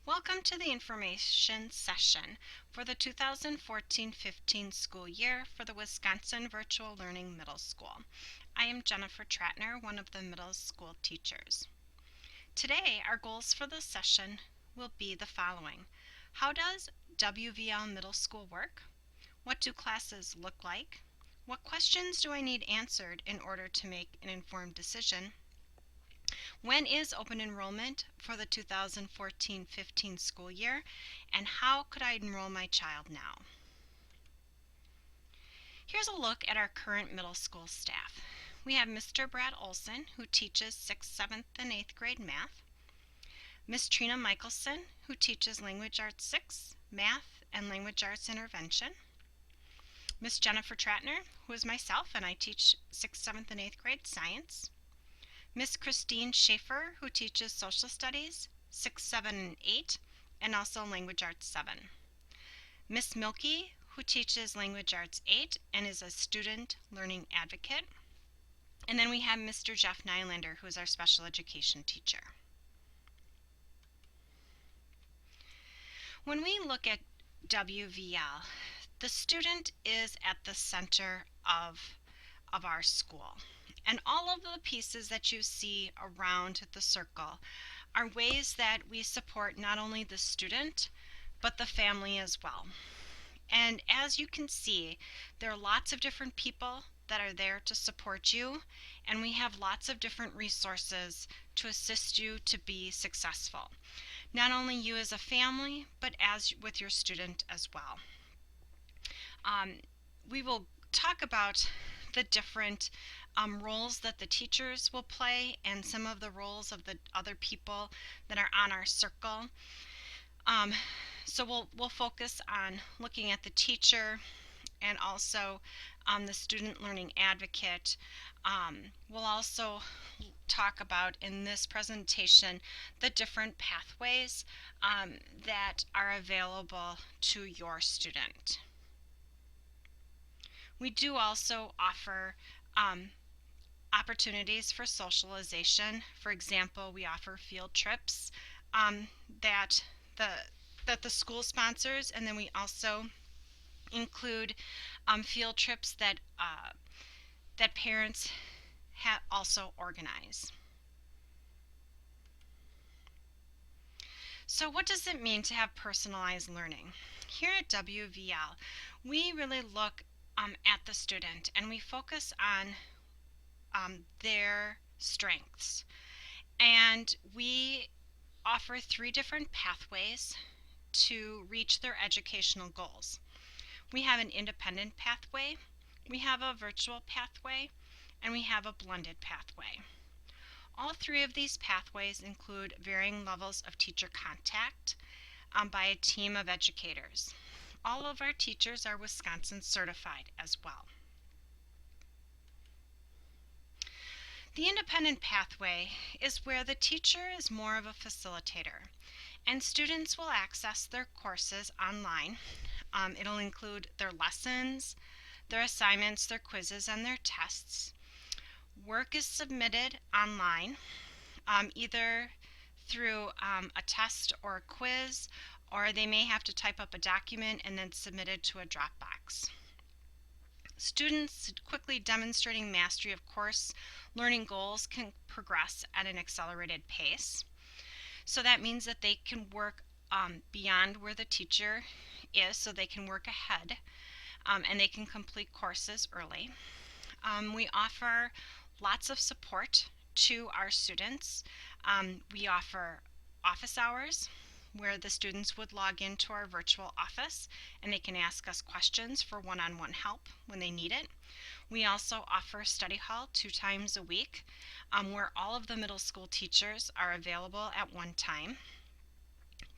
Welcome to the information session for the 2014-15 school year for the Wisconsin Virtual Learning Middle School. I am Jennifer Tratner, one of the middle school teachers. Today, our goals for this session will be the following. How does WVL Middle School work? What do classes look like? What questions do I need answered in order to make an informed decision? When is open enrollment for the 2014-15 school year, and how could I enroll my child now? Here's a look at our current middle school staff. We have Mr. Brad Olson, who teaches 6th, 7th, and 8th grade math. Ms. Trina Michelson, who teaches Language Arts 6, Math, and Language Arts Intervention. Ms. Jennifer Tratner, who is myself, and I teach 6th, 7th, and 8th grade science. Miss Christine Schaefer, who teaches Social Studies, 6, 7, and 8, and also Language Arts 7. Miss Milky, who teaches Language Arts 8 and is a student learning advocate. And then we have Mr. Jeff Nylander, who is our special education teacher. When we look at WVL, the student is at the center of our school. And all of the pieces that you see around the circle are ways that we support not only the student, but the family as well. And as you can see, there are lots of different people that are there to support you, and we have lots of different resources to assist you to be successful. Not only you as a family, but as with your student as well. We will talk about the different roles that the teachers will play and some of the roles of the other people that are on our circle. So we'll focus on looking at the teacher and also the student learning advocate. We'll also talk about in this presentation the different pathways that are available to your student. We do also offer opportunities for socialization. For example, we offer field trips that the school sponsors, and then we also include field trips that parents also organize. So what does it mean to have personalized learning? Here at WVL, we really look at the student, and we focus on their strengths. And we offer 3 different pathways to reach their educational goals. We have an independent pathway, we have a virtual pathway, and we have a blended pathway. All 3 of these pathways include varying levels of teacher contact by a team of educators. All of our teachers are Wisconsin certified as well. The independent pathway is where the teacher is more of a facilitator, and students will access their courses online. It'll include their lessons, their assignments, their quizzes, and their tests. Work is submitted online, either through a test or a quiz, or they may have to type up a document and then submit it to a Dropbox. Students quickly demonstrating mastery of course learning goals can progress at an accelerated pace. So that means that they can work beyond where the teacher is, so they can work ahead, and they can complete courses early. We offer lots of support to our students. We offer office hours, where the students would log into our virtual office and they can ask us questions for one-on-one help when they need it. We also offer study hall 2 times a week, where all of the middle school teachers are available at one time.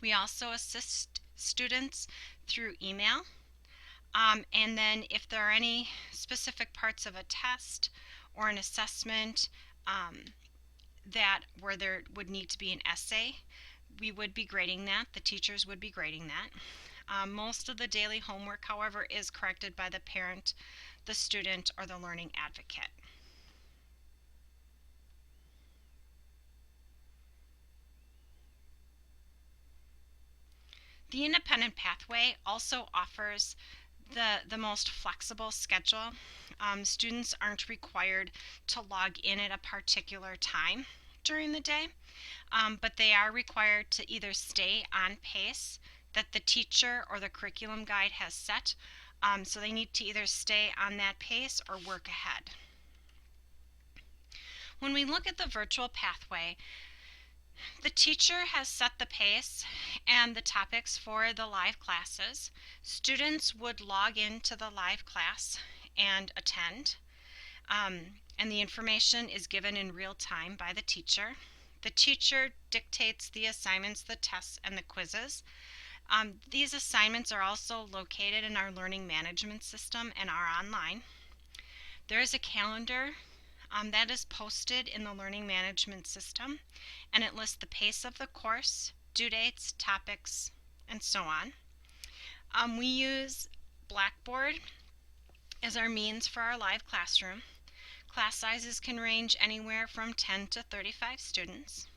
We also assist students through email, and then if there are any specific parts of a test or an assessment where there would need to be an essay, we would be grading that. The teachers would be grading that. Most of the daily homework, however, is corrected by the parent, the student, or the learning advocate. The independent pathway also offers the most flexible schedule. Students aren't required to log in at a particular time during the day, but they are required to either stay on pace that the teacher or the curriculum guide has set. So they need to either stay on that pace or work ahead. When we look at the virtual pathway, the teacher has set the pace and the topics for the live classes. Students would log into the live class and attend, and the information is given in real time by the teacher. The teacher dictates the assignments, the tests, and the quizzes. These assignments are also located in our learning management system and are online. There is a calendar that is posted in the learning management system, and it lists the pace of the course, due dates, topics, and so on. We use Blackboard as our means for our live classroom. Class sizes can range anywhere from 10 to 35 students.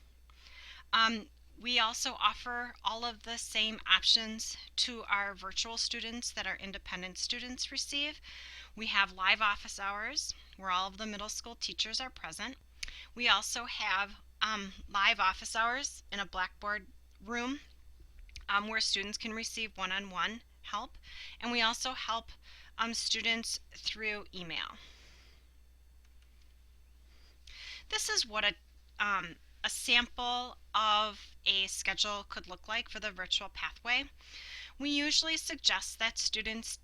We also offer all of the same options to our virtual students that our independent students receive. We have live office hours where all of the middle school teachers are present. We also have live office hours in a Blackboard room where students can receive one-on-one help. And we also help students through email. This is what a sample of a schedule could look like for the virtual pathway. We usually suggest that students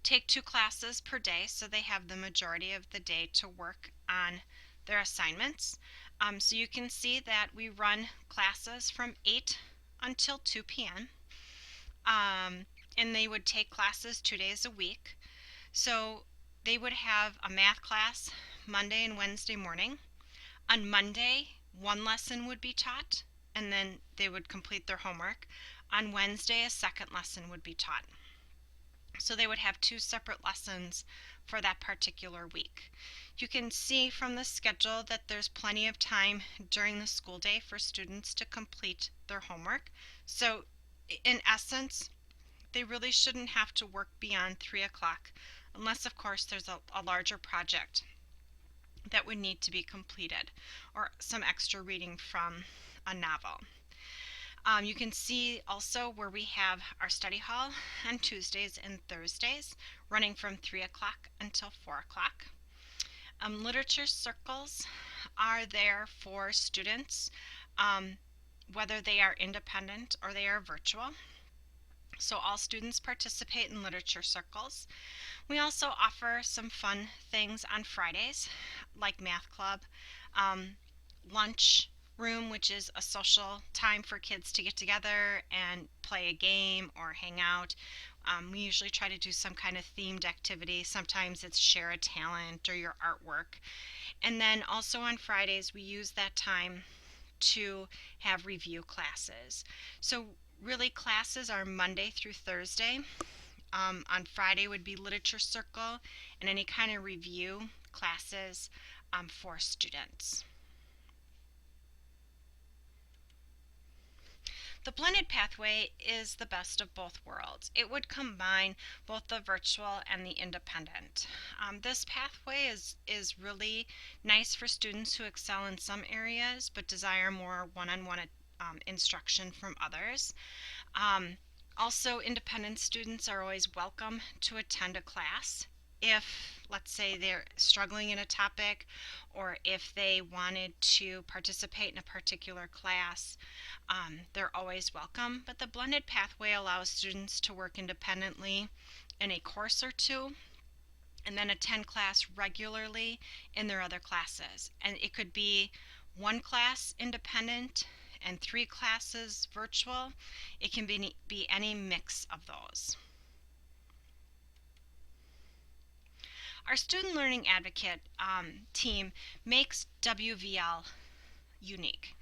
take 2 classes per day, so they have the majority of the day to work on their assignments. So you can see that we run classes from 8 until 2 p.m. And they would take classes 2 days a week. So they would have a math class Monday and Wednesday morning. On Monday, 1 lesson would be taught, and then they would complete their homework. On Wednesday, a second lesson would be taught. So they would have 2 separate lessons for that particular week. You can see from the schedule that there's plenty of time during the school day for students to complete their homework. So in essence, they really shouldn't have to work beyond 3 o'clock unless, of course, there's a larger project that would need to be completed or some extra reading from a novel. You can see also where we have our study hall on Tuesdays and Thursdays running from 3 o'clock until 4 o'clock. Literature circles are there for students, whether they are independent or they are virtual. So all students participate in literature circles. We also offer some fun things on Fridays, like math club, lunch room, which is a social time for kids to get together and play a game or hang out. We usually try to do some kind of themed activity. Sometimes it's share a talent or your artwork. And then also on Fridays, we use that time to have review classes. So really, classes are Monday through Thursday. On Friday would be literature circle and any kind of review classes for students. The blended pathway is the best of both worlds. It would combine both the virtual and the independent. This pathway is really nice for students who excel in some areas but desire more one-on-one instruction from others. Also, independent students are always welcome to attend a class if, let's say, they're struggling in a topic or if they wanted to participate in a particular class. They're always welcome, but the blended pathway allows students to work independently in a course or 2 and then attend class regularly in their other classes. And it could be 1 class independent and 3 classes virtual. It can be any mix of those. Our Student Learning Advocate team makes WVL unique.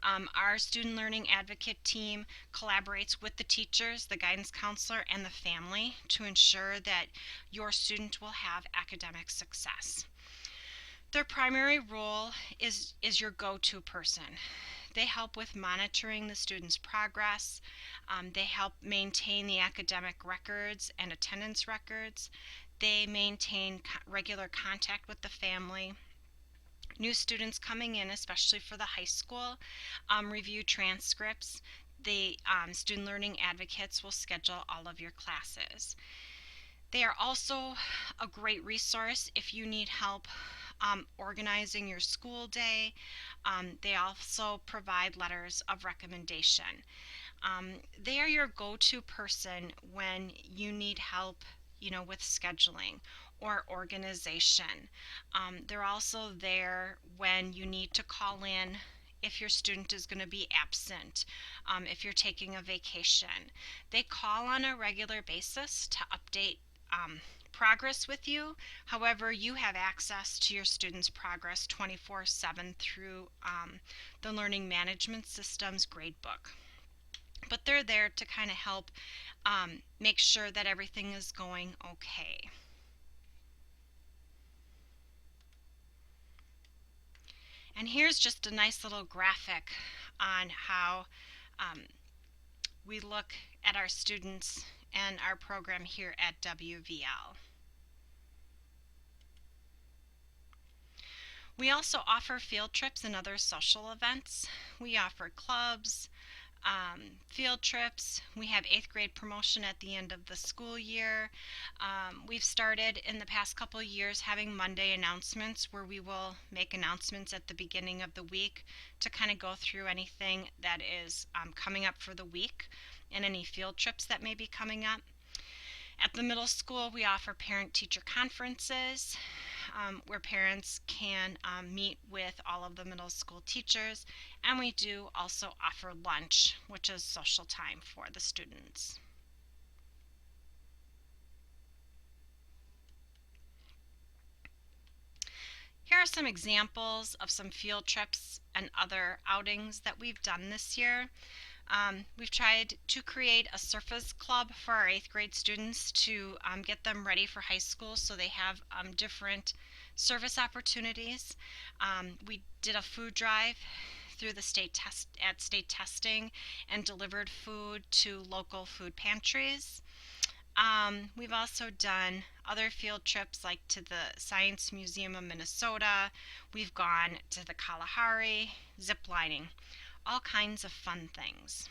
Our Student Learning Advocate team collaborates with the teachers, the guidance counselor, and the family to ensure that your student will have academic success. Their primary role is your go-to person. They help with monitoring the students' progress. They help maintain the academic records and attendance records. They maintain regular contact with the family. New students coming in, especially for the high school, review transcripts. The student learning advocates will schedule all of your classes. They are also a great resource if you need help organizing your school day. They also provide letters of recommendation. They are your go-to person when you need help, with scheduling or organization. They're also there when you need to call in if your student is going to be absent, if you're taking a vacation. They call on a regular basis to update progress with you. However, you have access to your students' progress 24/7 through the Learning Management System's gradebook. But they're there to kind of help make sure that everything is going okay. And here's just a nice little graphic on how we look at our students and our program here at WVL. We also offer field trips and other social events. We offer clubs, field trips. We have 8th grade promotion at the end of the school year. We've started in the past couple of years having Monday announcements where we will make announcements at the beginning of the week to kind of go through anything that is coming up for the week and any field trips that may be coming up. At the middle school, we offer parent-teacher conferences where parents can meet with all of the middle school teachers, and we do also offer lunch, which is social time for the students. Here are some examples of some field trips and other outings that we've done this year. We've tried to create a surface club for our 8th grade students to get them ready for high school so they have different service opportunities. We did a food drive through the state testing and delivered food to local food pantries. We've also done other field trips like to the Science Museum of Minnesota. We've gone to the Kalahari, zip lining. All kinds of fun things.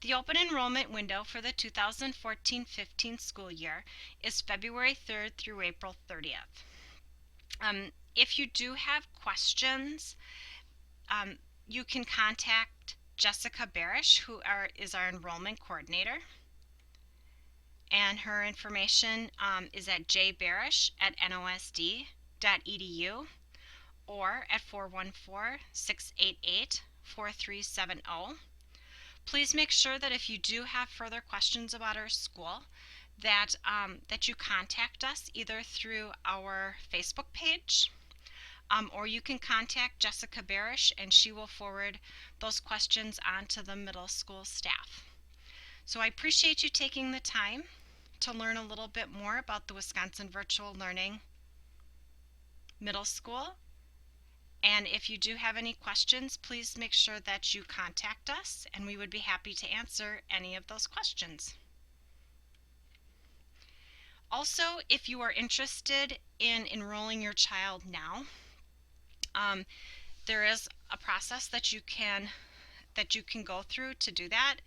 The open enrollment window for the 2014-15 school year is February 3rd through April 30th. If you do have questions, you can contact Jessica Barish, who is our enrollment coordinator. And her information is at jbarish@nosd.edu. or at 414-688-4370. Please make sure that if you do have further questions about our school, that you contact us either through our Facebook page, or you can contact Jessica Barish and she will forward those questions on to the middle school staff. So I appreciate you taking the time to learn a little bit more about the Wisconsin Virtual Learning Middle School. And if you do have any questions, please make sure that you contact us and we would be happy to answer any of those questions. Also, if you are interested in enrolling your child now, there is a process that you can go through to do that,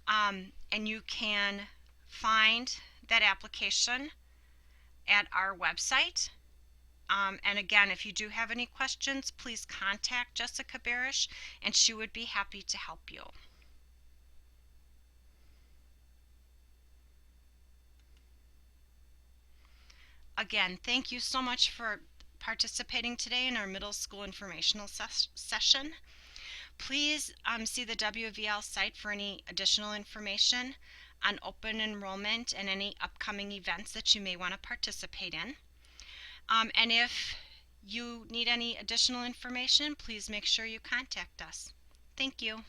and you can find that application at our website. And again, if you do have any questions, please contact Jessica Barish and she would be happy to help you. Again, thank you so much for participating today in our middle school informational session. Please see the WVL site for any additional information on open enrollment and any upcoming events that you may want to participate in. And if you need any additional information, please make sure you contact us. Thank you.